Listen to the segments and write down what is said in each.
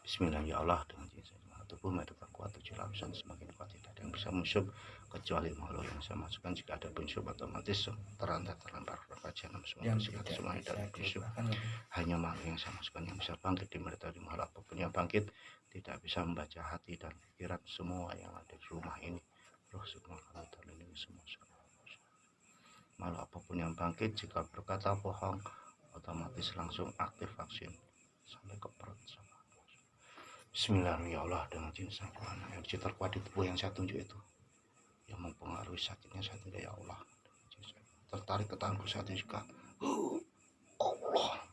Bismillah ya Allah, dengan tubuh mereka kuat, 7 lapisan semakin kuat, tidak ada yang bisa musuh kecuali makhluk yang saya masukkan. Jika ada penyusup otomatis terantai terlempar ke jahanam semua bersikat semuanya dari penyusup. Hanya makhluk yang saya masukkan yang bisa bangkit di mereka, di makhluk apapun yang bangkit tidak bisa membaca hati dan pikiran semua yang ada di rumah ini. Roh semua kami terlindungi semua. Makhluk apapun yang bangkit jika berkata bohong otomatis langsung aktif vaksin sampai ke perut. Bismillahirrahmanirrahim ya Allah, dengan jin sangkuan energi terkuat di tubuh yang saya tunjuk itu yang mempengaruhi sakitnya saya tidak ya Allah, tertarik ke tanganku saat ini juga Allah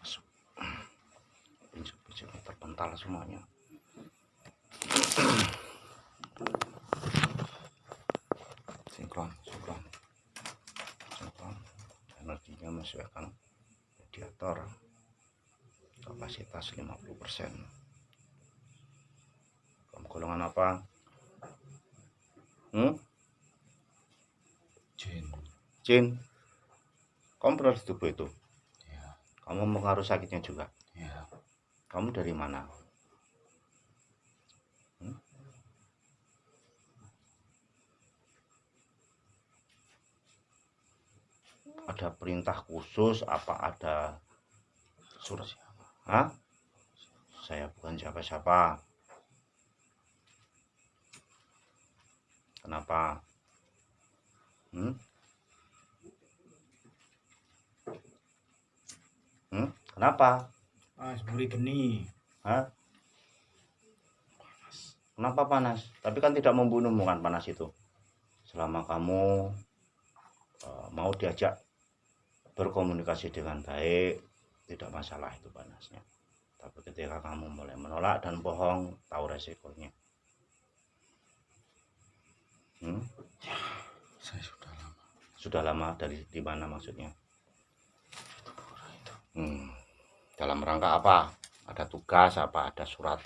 masuk pincuk-pincuknya terpental semuanya. sinkron energinya menyesuaikan radiator kapasitas 50%. Kamu golongan apa? Jin. Kamu pernah di tubuh itu? Ya. Kamu mengaruh sakitnya juga? Ya. Kamu dari mana? Ada perintah khusus apa ada surat? Hah? Saya bukan siapa-siapa. Kenapa? Kenapa? Mas, buri geni. Hah? Kenapa panas? Tapi kan tidak membunuhmu kan panas itu. Selama kamu mau diajak berkomunikasi dengan baik, tidak masalah itu panasnya. Tapi ketika kamu mulai menolak dan bohong, tahu resikonya. Saya sudah lama. Sudah lama di mana maksudnya? Dalam rangka apa? Ada tugas apa? Ada surat?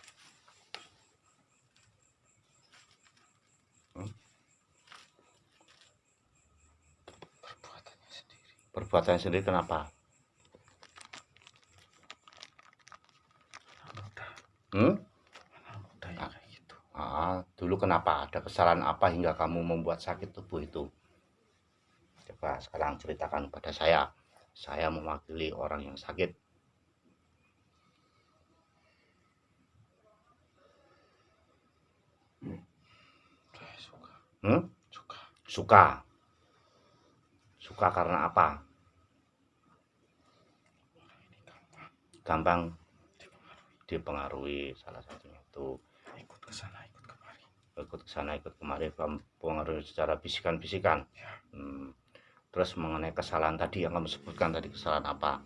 Perbuatannya sendiri kenapa? Dulu kenapa? Ada kesalahan apa hingga kamu membuat sakit tubuh itu? Coba sekarang ceritakan pada saya. Saya mewakili orang yang sakit. Suka. Suka karena apa? Gampang dipengaruhi, salah satunya itu. Ikut ke sana, ikut kemari. Ikut ke sana, ikut kemari, pengaruhi secara bisikan-bisikan. Terus mengenai kesalahan tadi yang kamu sebutkan tadi, kesalahan apa?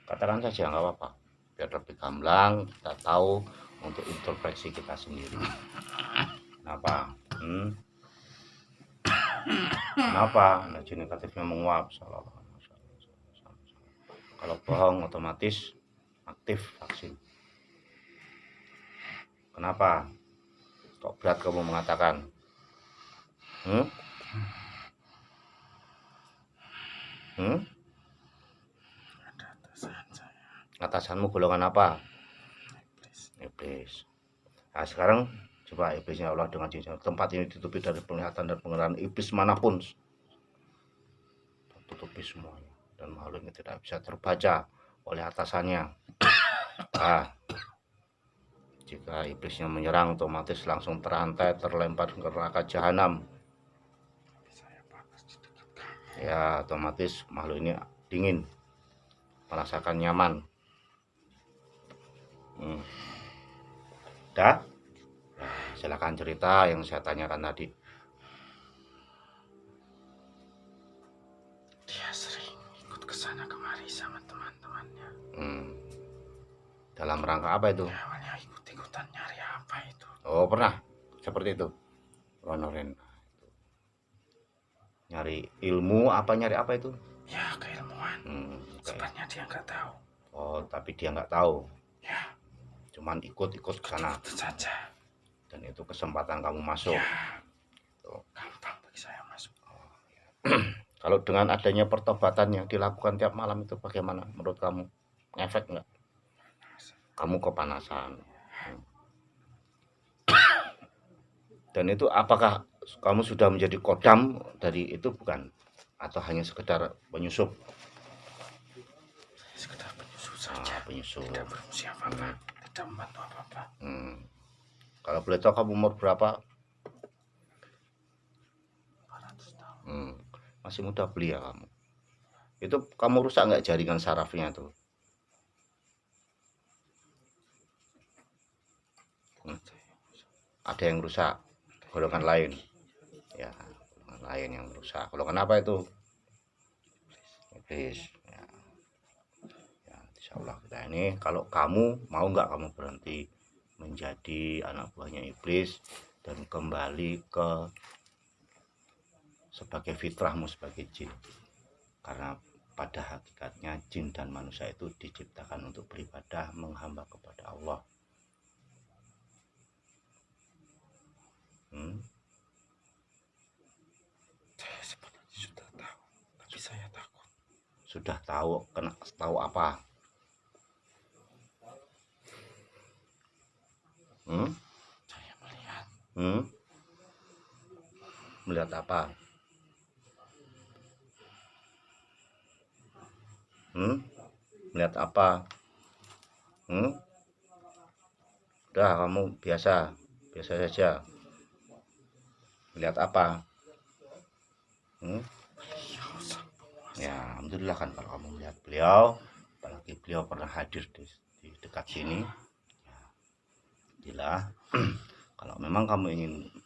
Katakan saja, nggak apa-apa, biar lebih gamblang kita tahu untuk introspeksi kita sendiri. Kenapa? Kenapa energi negatifnya menguap? Kalau bohong otomatis aktif vaksin. Kenapa? Kok berat kamu mengatakan? Ada atasan saya. Atasanmu golongan apa? Iblis. Nah sekarang coba iblisnya Allah dengan jin. Tempat ini ditutupi dari penglihatan dan pengenalan iblis manapun. Tutupi semuanya. Dan makhluk ini tidak bisa terbaca oleh atasannya. Jika iblisnya menyerang otomatis langsung terantai, terlempar ke neraka jahanam. Ya otomatis makhluk ini dingin, merasakan nyaman. Dah? Silakan cerita yang saya tanyakan tadi. Dia sering ikut ke sana kemari sama teman-temannya. Dalam rangka apa itu? Ya, awalnya ikut-ikutan nyari apa itu. Oh pernah seperti itu. Honorin. Nyari ilmu apa, nyari apa itu? Ya, keilmuan. Sebenarnya dia nggak tahu. Oh tapi dia nggak tahu. Ya. cuman ikut-ikut ke sana, Itu saja. dan itu kesempatan kamu masuk. Ya, Tuh. gampang bagi saya masuk. Kalau dengan adanya pertobatan yang dilakukan tiap malam itu bagaimana menurut kamu? Ngefek nggak? Kamu kepanasan. Dan itu apakah kamu sudah menjadi kodam dari itu bukan? Atau hanya sekedar penyusup? Sekedar penyusup saja. Penyusup. Tidak berfungsi apa-apa. Tidak membantu apa-apa. Kalau boleh tahu kamu umur berapa? 400 tahun. Masih muda belia kamu. Itu kamu rusak nggak jaringan sarafnya tuh? Ada yang rusak, golongan lain. Ya, golongan lain yang rusak. Golongan apa itu? Iblis. Ya, insya Allah kita ini, kalau kamu mau nggak kamu berhenti menjadi anak buahnya iblis dan kembali ke sebagai fitrahmu sebagai jin. Karena pada hakikatnya jin dan manusia itu diciptakan untuk beribadah, menghamba kepada Allah. Saya sebenarnya sudah tahu, tapi saya takut. Sudah tahu, tahu apa? Saya melihat. Melihat apa? Melihat apa? Udah, kamu biasa saja. Melihat apa? Ya, alhamdulillah kan kalau kamu melihat beliau, apalagi beliau pernah hadir di dekat sini. Ya, kalau memang kamu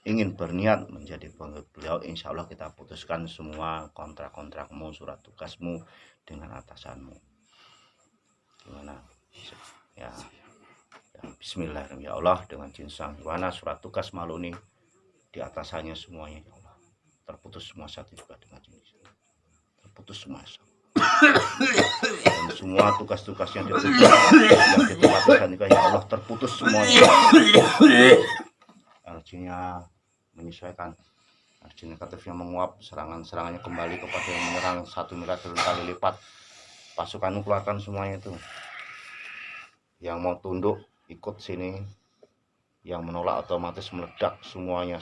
ingin berniat menjadi pengikut beliau, insya Allah kita putuskan semua kontrak-kontrakmu, surat tugasmu dengan atasanmu. Gimana? Ya, bismillahirrahmanirrahim. Ya Allah, dengan jin sang Yuwana, surat tugas malu ini di atasannya semuanya, ya Allah. Terputus semua satu juga dengan jin. Terputus semua. Dan semua tugas-tugasnya yang ditempatkan juga, ya Allah, terputus semuanya. Energinya menyesuaikan, energi negatifnya menguap, serangannya kembali kepada yang menyerang 1 miliar kali lipat. Pasukanmu keluarkan semuanya itu. Yang mau tunduk ikut sini, yang menolak otomatis meledak semuanya.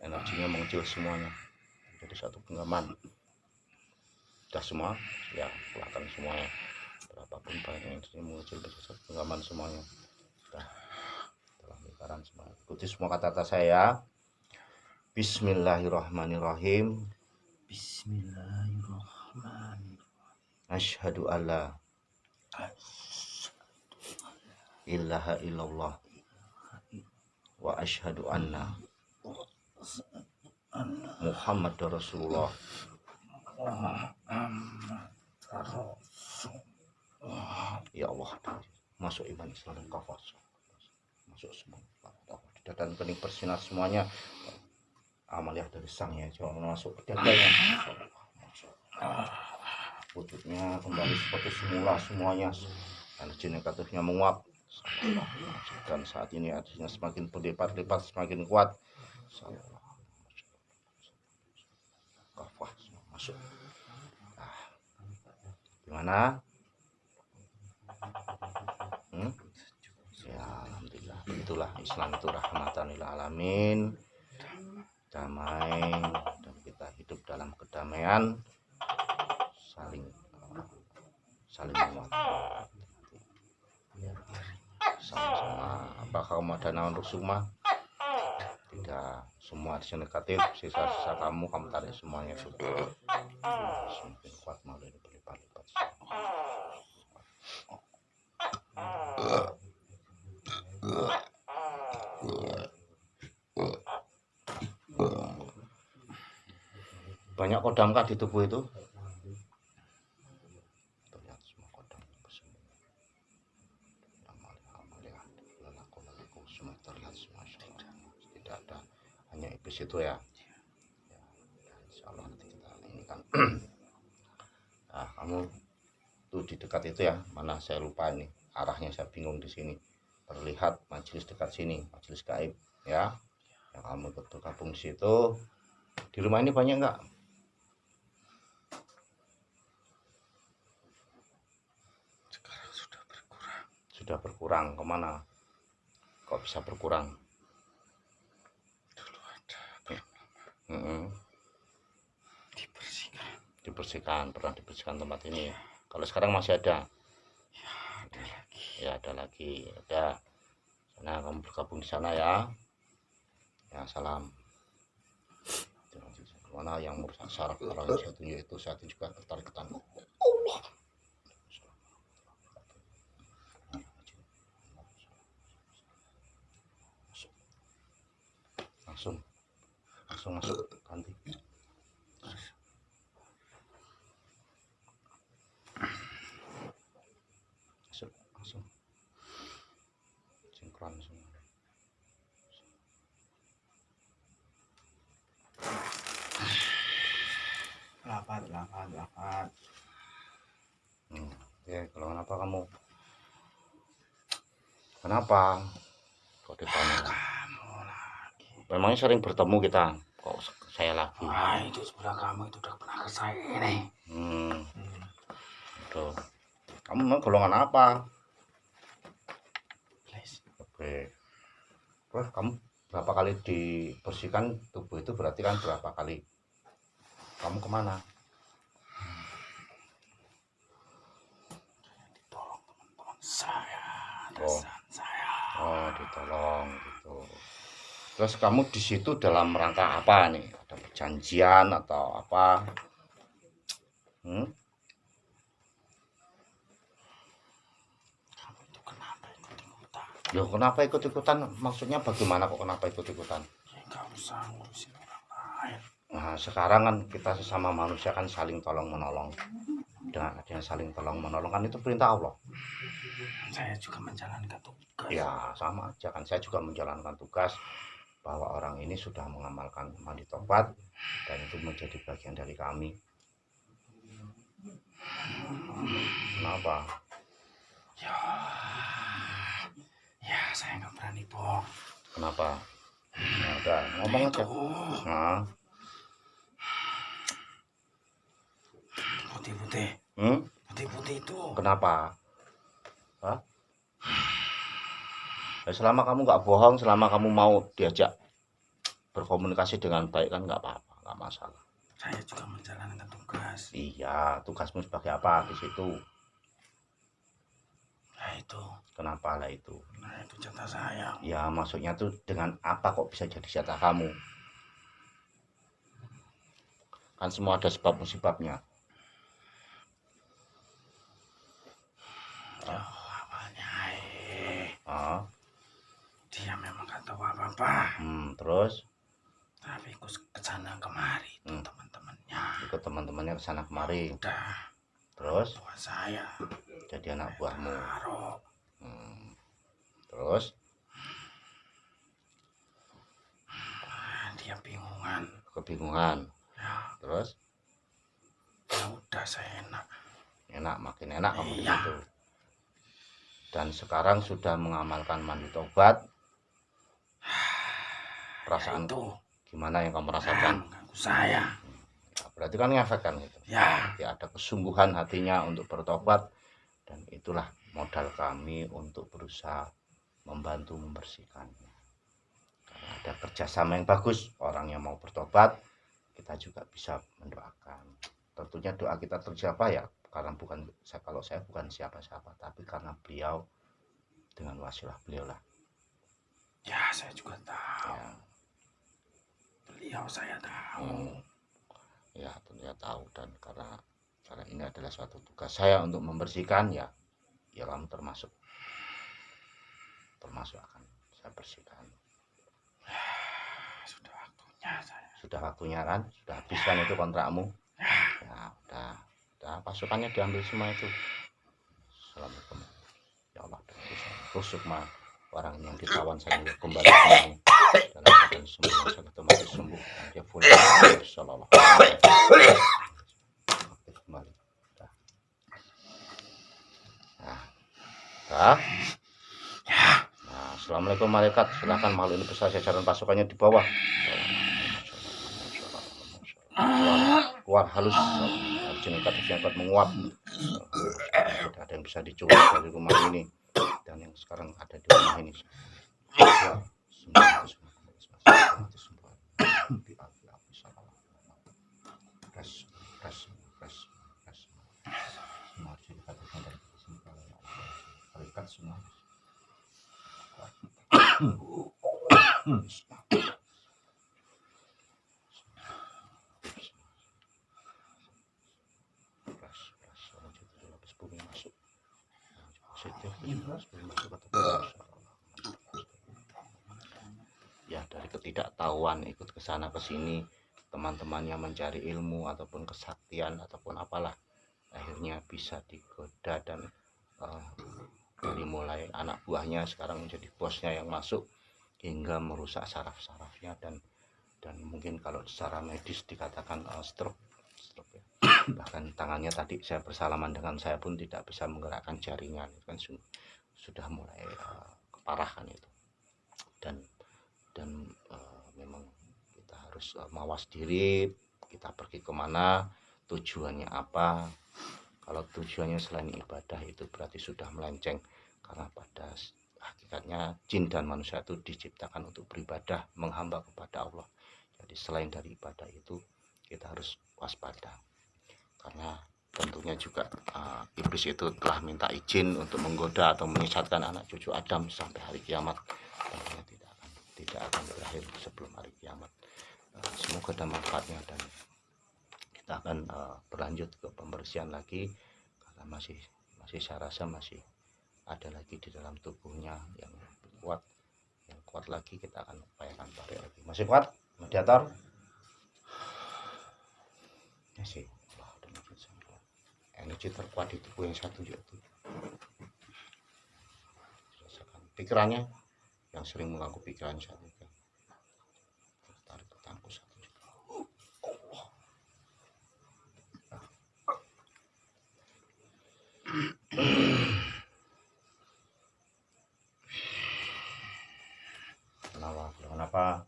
Energinya mengecil semuanya jadi satu genggaman. Sudah semua, ya keluarkan semuanya. Berapapun banyak ini mengecil jadi satu genggaman semuanya. Sudah, telah lingkaran semua. Ikuti semua kata-kata saya. Bismillahirrahmanirrahim. Bismillahirrahmanirrahim. Asyhadu alla ilaha illallah wa asyhadu anna Muhammad Rasulullah. Ya Allah, masuk iman Islam dan kafir, masuk semua dan kening bersinar semuanya. Amaliah dari sang ya, coba masuk ke dadanya. Wujudnya kembali seperti semula semuanya. Energi negatifnya menguap. Dan saat ini artinya semakin berlipat-lipat, semakin kuat. Kafah masuk. Gimana? Ya, alhamdulillah. Itulah Islam itu rahmatan lil alamin, damai, dan kita hidup dalam kedamaian, saling menguatkan. Sama-sama. Apakah kamu ada naon rusuma? Tidak, semua di negatif, sisa-sisa kamu tarik semuanya sudah. Semakin kuat malu ini berlipat-lipat. Banyak kodamkah di tubuh itu? Terlihat semua kodam bersembunyi. Semua terlihat semua. Tidak ada, hanya iblis itu ya. Insya Allah nanti kita ini kan. Nah, kamu tuh dulu di dekat itu ya, mana saya lupa ini arahnya, saya bingung di sini. Terlihat majelis dekat sini, majelis gaib ya. Yang kamu ikut gabung di situ. Di rumah ini banyak enggak? Sekarang sudah berkurang. Sudah berkurang. Kemana? Kok bisa berkurang? Dulu ada, belum lama. Dibersihkan. Dibersihkan, pernah dibersihkan tempat ini. Kalau sekarang masih ada? Ya, ada lagi. Ya, ada lagi. Ada. Nah, kamu bergabung di sana ya. Ya, salam. Mana yang merusak saraf orang yang saya tunjuk itu, saya juga ketar-ketar. Allah. Langsung masuk ganti. Langsung sinkron semua. Lapat. Ya, kalau kenapa kamu? Kenapa? Kok ditanya? Kamu lagi. Memangnya sering bertemu kita? Kok saya lagi? Wah, itu sebelah kamu itu udah pernah ke saya ini. Betul. Kamu memang golongan apa? Please. Oke. Terus kamu berapa kali dibersihkan tubuh itu, berarti kan berapa kali? Kamu kemana? Ditolong teman-teman saya, Oh. saya. Oh, ditolong gitu. Terus kamu di situ dalam rangka apa nih? Ada perjanjian atau apa? Kamu itu kenapa ikut-ikutan? Loh, kenapa ikut-ikutan? Maksudnya bagaimana kok kenapa ikut-ikutan? Ya nggak usah ngurusin orang lain. Nah, sekarang kan kita sesama manusia kan saling tolong menolong. Dengan adanya saling tolong menolong kan itu perintah Allah. Saya juga menjalankan tugas. Ya, sama aja kan, saya juga menjalankan tugas bahwa orang ini sudah mengamalkan mandi tobat dan itu menjadi bagian dari kami. Kenapa? Ya saya nggak berani bohong. Kenapa? Ya udah, ngomong aja. Nah, Putih-putih. Putih-putih itu. kenapa? Hah? Ya, selama kamu nggak bohong, selama kamu mau diajak berkomunikasi dengan baik kan nggak apa-apa, nggak masalah. Saya juga menjalankan tugas. Iya, tugasmu sebagai apa di situ? Nah itu. Kenapa lah itu? Nah itu jatah saya. Ya maksudnya tuh dengan apa kok bisa jadi jatah kamu? Kan semua ada sebab musibabnya. Awalnya dia memang gak tahu apa-apa. Terus? Tapi ikut ke sana kemari itu teman-temannya. Ikut teman-temannya ke sana kemari. Udah. Terus? Buat saya. Jadi anak buahmu. Terus? Dia bingungan. Kebingungan. Ya. Terus? Ya udah saya enak. Enak, makin enak kamu di Iya. situ. Dan sekarang sudah mengamalkan mandi tobat. Perasaan itu gimana yang kamu rasakan? Mengganggu saya. Ya, berarti kan ngefek kan gitu. Ya. Ya, ada kesungguhan hatinya untuk bertobat dan itulah modal kami untuk berusaha membantu membersihkannya. Karena ada kerjasama yang bagus, orang yang mau bertobat kita juga bisa mendoakan. Tentunya doa kita terjawab ya karena kalau saya bukan siapa-siapa, tapi karena beliau dengan wasilah beliau lah. Ya saya juga tahu. Ya. Beliau saya tahu. Ya tentunya tahu, dan karena ini adalah suatu tugas saya untuk membersihkan ya kamu termasuk akan saya bersihkan. Sudah waktunya saya. Sudah waktunya kan, sudah habis kan itu kontrakmu. Ya udah pasukannya diambil semua itu. Assalamualaikum ya Allah, rusuk mah orang yang ditawan saya kembali semuanya dalam keadaan sembuh, sakit mati sembuh dan dia full sallallahu alaihi wasallam kembali. Dah. Ya. Nah, assalamualaikum malaikat, silakan makhluk ini besar jajaran pasukannya di bawah. Keluar halus, jengkat menguap. Tidak ada yang bisa diculik dari rumah ini dan yang sekarang ada di rumah ini. Keluar semua itu semua. Semua. Ya, dari ketidaktahuan ikut ke sana ke sini, teman-temannya mencari ilmu ataupun kesaktian ataupun apalah, akhirnya bisa digoda dan dari mulai anak buahnya sekarang menjadi bosnya yang masuk hingga merusak saraf-sarafnya dan mungkin kalau secara medis dikatakan stroke ya. Bahkan tangannya tadi saya bersalaman dengan saya pun tidak bisa menggerakkan jaringan, kan sudah mulai keparahan itu. Dan memang kita harus mawas diri, kita pergi kemana, tujuannya apa. Kalau tujuannya selain ibadah itu berarti sudah melenceng, karena pada hakikatnya jin dan manusia itu diciptakan untuk beribadah, menghamba kepada Allah. Jadi selain dari ibadah itu kita harus waspada, karena tentunya juga iblis itu telah minta izin untuk menggoda atau menyesatkan anak cucu Adam sampai hari kiamat. Tentunya tidak akan berakhir sebelum hari kiamat. Semoga ada manfaatnya dan kita akan berlanjut ke pembersihan lagi, karena masih saya rasa masih ada lagi di dalam tubuhnya yang kuat lagi. Kita akan upayakan tarik lagi. Masih kuat mediator? Masih. Energi terkuat di tubuh yang satu yaitu rasakan pikirannya yang sering mengganggu pikiran satu. Tarik petangku satu juga. Kenapa?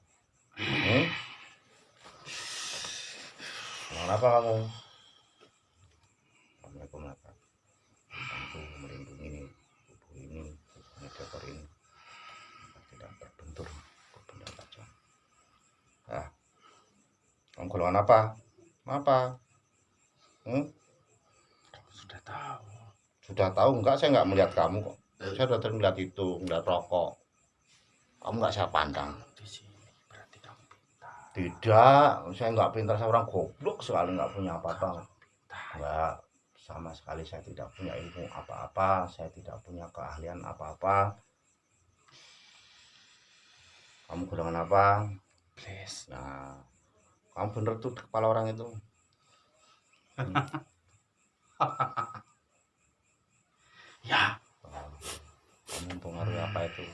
Kenapa kamu? Aku melindungi ini, tubuh ini, mediator ini tidak terbentur ke benda tajam. Kamu golongan apa? Apa? Sudah tahu enggak? Saya enggak melihat kamu kok. Saya sudah terlihat itu, melihat rokok. Kamu enggak saya pandang. Tidak, saya enggak pintar, saya orang goblok sekali, enggak punya apa-apa. Enggak, sama sekali saya tidak punya ilmu apa-apa, saya tidak punya keahlian apa-apa. Kamu golongan apa? Please. Nah, kamu bener tuh kepala orang itu. Ya. Kamu mempengaruhi apa itu?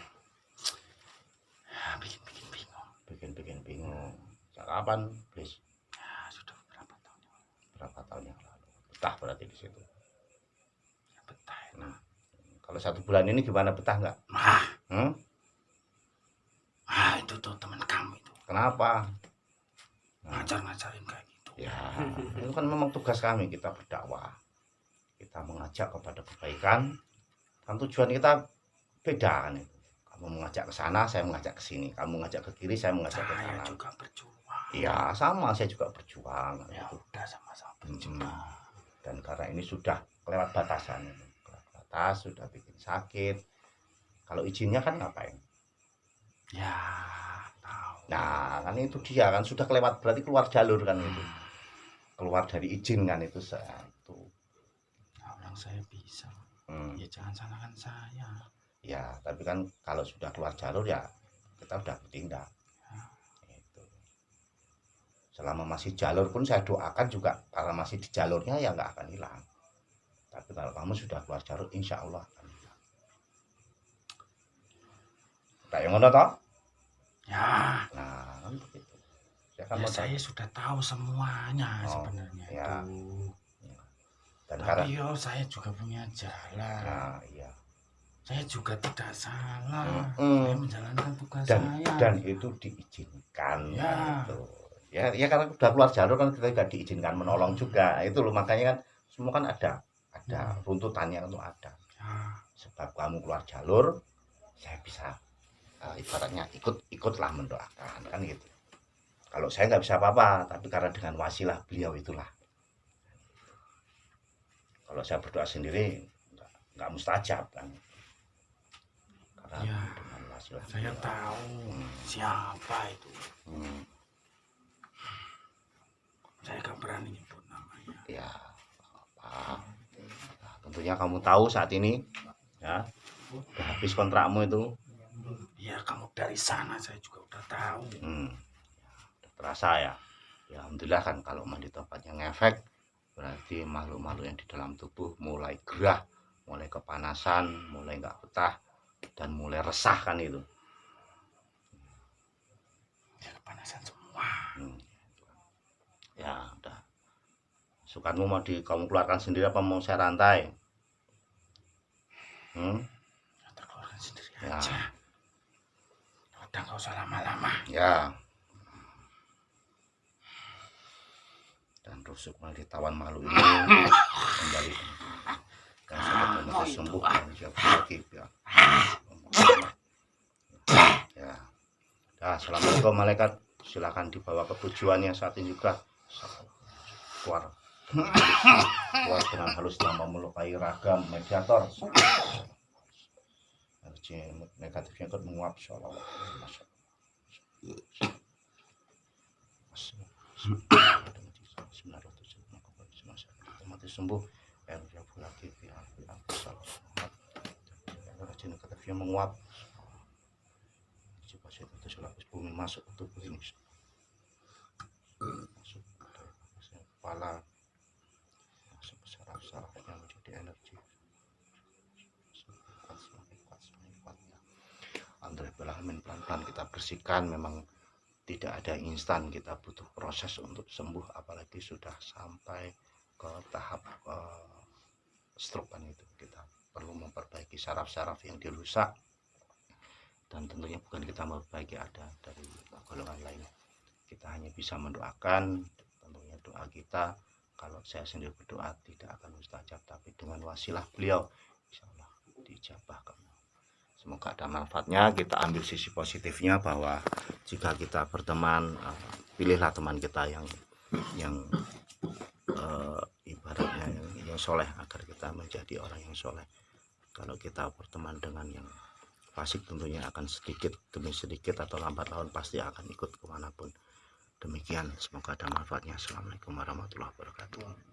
Bikin bingung. Sejak kapan, please? Ya, sudah berapa tahun. Berapa tahun yang lalu? Betah berarti di situ. Ya, betah. Nah, kalau 1 bulan ini gimana, betah nggak? Itu tuh teman kamu itu. Kenapa? Ngajar-ngajarin kayak gitu. Ya, itu kan memang tugas kami, kita berdakwah. Kita mengajak kepada kebaikan. Kan tujuan kita beda kan itu. Kamu mengajak ke sana, saya mengajak ke sini. Kamu mengajak ke kiri, saya mengajak ke kanan. Saya juga berjuang. Iya, sama, saya juga berjuang. Ya gitu. udah sama-sama berjuang. Dan karena ini sudah kelewat batasan, sudah bikin sakit. Kalau izinnya kan ngapain? Ya, tahu. Nah, kan itu dia kan sudah kelewat, berarti keluar jalur kan itu. Keluar dari izin kan itu itu. Nah, orang saya bisa. Ya jangan salahkan saya. Ya, tapi kan kalau sudah keluar jalur ya kita udah bertindak. Itu. Selama masih jalur pun saya doakan juga, karena masih di jalurnya ya nggak akan hilang. Tapi kalau kamu sudah keluar jalur, insya Allah akan hilang. Kayak ngono toh? Ya. Nah, kan begitu. Saya sudah tahu semuanya sebenarnya ya. itu. Dan tapi saya juga punya jalan. Nah, iya. Saya juga tidak salah. Mm-mm. Saya menjalankan tugas dan saya. itu diizinkan Ya. gitu. Ya karena udah keluar jalur kan kita juga diizinkan menolong juga itu loh, makanya kan semua kan ada runtutannya itu ada. Ya. Sebab kamu keluar jalur saya bisa ibaratnya ikutlah mendoakan kan gitu. Kalau saya nggak bisa apa-apa, tapi karena dengan wasilah beliau itulah. Kalau saya berdoa sendiri nggak mustajab kan, karena Ya, dengan wasilah saya beliau. tahu siapa itu. Saya gak berani nyebut namanya. Ya apa, nah, tentunya kamu tahu saat ini ya udah habis kontrakmu itu. Ya, kamu dari sana saya juga udah tahu. Udah terasa ya. Ya alhamdulillah kan kalau mandi topatnya ngefek, berarti makhluk-makhluk yang di dalam tubuh mulai gerah, mulai kepanasan, mulai nggak betah, dan mulai resah kan itu. Ya, kepanasan semua. Ya udah. Sukarmu mau kamu keluarkan sendiri apa mau saya rantai? Kita keluarkan sendiri Ya. aja. Udah gak usah lama-lama. Ya. Dan rusuk ditawan malu ini kembali dan sampai sembuh dan siap lagi ya. Ya. Nah, assalamualaikum malaikat, silakan dibawa ke tujuannya saat ini juga. Keluar dengan halus tanpa melukai ragam mediator. Energi negatifnya ikut menguap, insyaallah. Mati sembuh lagi energi negatifnya menguap. Pasien itu selapis bumi masuk ke tubuh ini, masuk ke kepala, masuk ke saraf-saraf yang menjadi energi. Semakin kuat ya. Alhamdulillah, pelan-pelan kita bersihkan. Memang tidak ada instan, kita butuh proses untuk sembuh, apalagi sudah sampai ke tahap stroke kan itu. Kita perlu memperbaiki saraf-saraf yang dirusak, dan tentunya bukan kita memperbaiki, ada dari golongan lainnya. Kita hanya bisa mendoakan. Tentunya doa kita, kalau saya sendiri berdoa tidak akan mustajab, tapi dengan wasilah beliau insyaallah dijabahkan. Semoga ada manfaatnya. Kita ambil sisi positifnya, bahwa jika kita berteman, pilihlah teman kita yang ibaratnya yang soleh, agar kita menjadi orang yang soleh. Kalau kita berteman dengan yang fasik, tentunya akan sedikit demi sedikit atau lambat laun pasti akan ikut kemanapun. Demikian, semoga ada manfaatnya. Assalamualaikum warahmatullahi wabarakatuh.